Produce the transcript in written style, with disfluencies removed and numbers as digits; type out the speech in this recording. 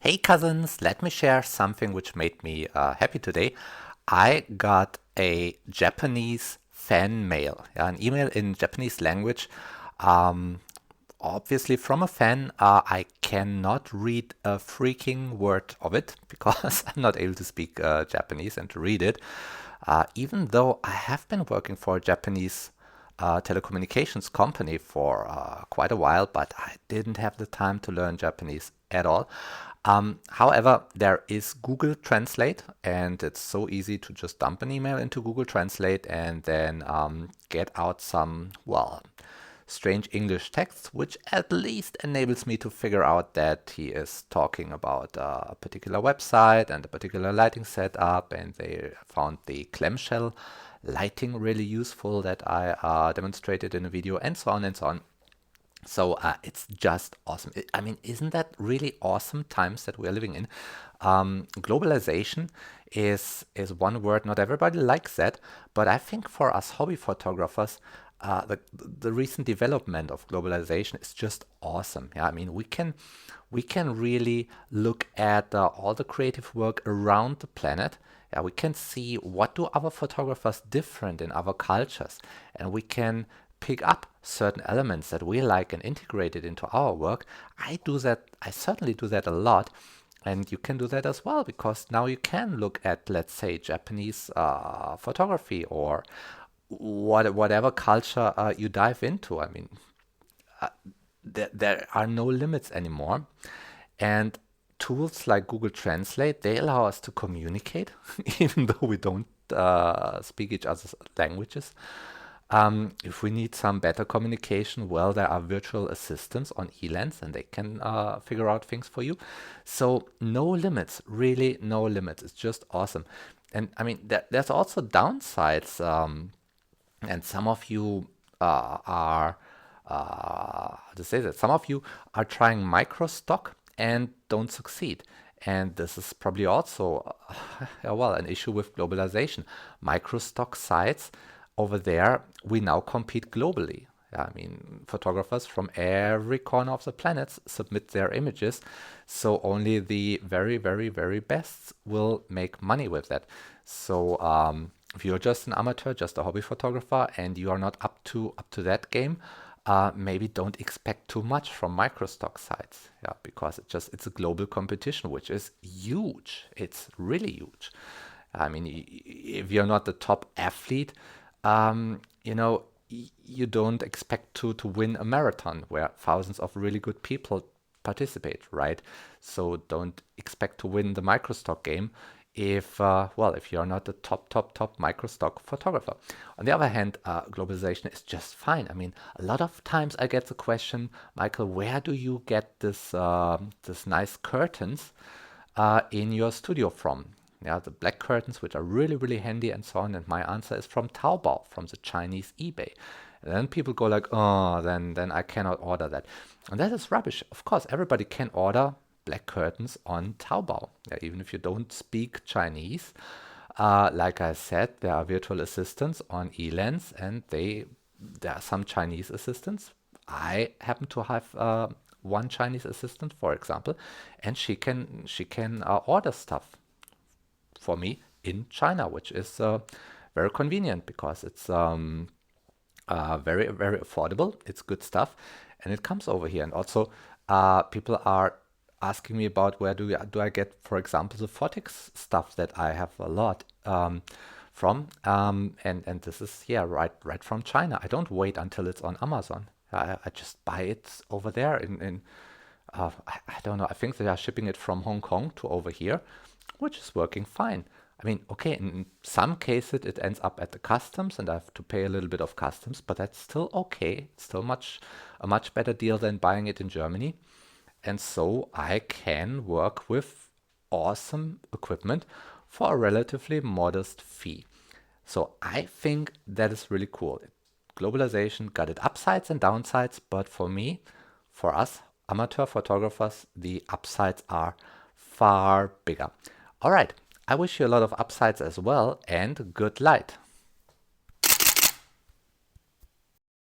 Hey cousins, let me share something which made me happy today. I got a Japanese fan mail, yeah, an email in Japanese language. Um, Obviously, from a fan, I cannot read a freaking word of it because I'm not able to speak Japanese and to read it. Even though I have been working for a Japanese telecommunications company for quite a while, but I didn't have the time to learn Japanese at all. However, there is Google Translate, and it's so easy to just dump an email into Google Translate and then get out some, well, strange English text, which at least enables me to figure out that he is talking about a particular website and a particular lighting setup, and they found the clamshell lighting really useful that I demonstrated in a video, and so on and so on. So it's just awesome. I mean, isn't that really awesome times that we're living in? Globalization is one word. Not everybody likes that, but I think for us hobby photographers, the recent development of globalization is just awesome. Yeah, I mean, we can really look at all the creative work around the planet. Yeah, we can see what do other photographers different in other cultures, and we can pick up certain elements that we like and integrate it into our work. I do that. I certainly do that a lot. And you can do that as well because now you can look at, let's say, Japanese photography or whatever culture you dive into. I mean, there are no limits anymore. And tools like Google Translate, they allow us to communicate, even though we don't speak each other's languages. If we need some better communication, well, there are virtual assistants on Elance and they can figure out things for you. So, no limits, really, no limits. It's just awesome. And I mean, there's also downsides. And some of you are, how to say that, some of you are trying microstock and don't succeed. And this is probably also, well, an issue with globalization. Microstock sites over there, we now compete globally. Yeah, I mean, photographers from every corner of the planet submit their images, so only the very, very, very best will make money with that. So if you're just an amateur, just a hobby photographer, and you are not up to that game, maybe don't expect too much from microstock sites. Yeah, because it's a global competition, which is huge. It's really huge. I mean, if you're not the top athlete, you don't expect to win a marathon where thousands of really good people participate, right? So don't expect to win the microstock game if you're not the top microstock photographer. On the other hand, globalization is just fine. I mean, a lot of times I get the question, Michael, where do you get this nice curtains in your studio from? Yeah, the black curtains, which are really, really handy and so on. And my answer is from Taobao, from the Chinese eBay. And then people go like, oh, then I cannot order that. And that is rubbish. Of course, everybody can order black curtains on Taobao, yeah, even if you don't speak Chinese. Like I said, there are virtual assistants on Elance, and there are some Chinese assistants. I happen to have one Chinese assistant, for example, and she can order stuff for me in China, which is very convenient because it's very, very affordable. It's good stuff, and it comes over here. And also, people are asking me about where do I get, for example, the Photix stuff that I have a lot from, and this is, yeah, right from China. I don't wait until it's on Amazon. I just buy it over there in I don't know. I think they are shipping it from Hong Kong to over here, which is working fine. I mean, okay, in some cases it ends up at the customs and I have to pay a little bit of customs, but that's still okay. It's still a much better deal than buying it in Germany. And so I can work with awesome equipment for a relatively modest fee. So I think that is really cool. Globalization got its upsides and downsides, but for me, for us amateur photographers, the upsides are far bigger. All right, I wish you a lot of upsides as well and good light.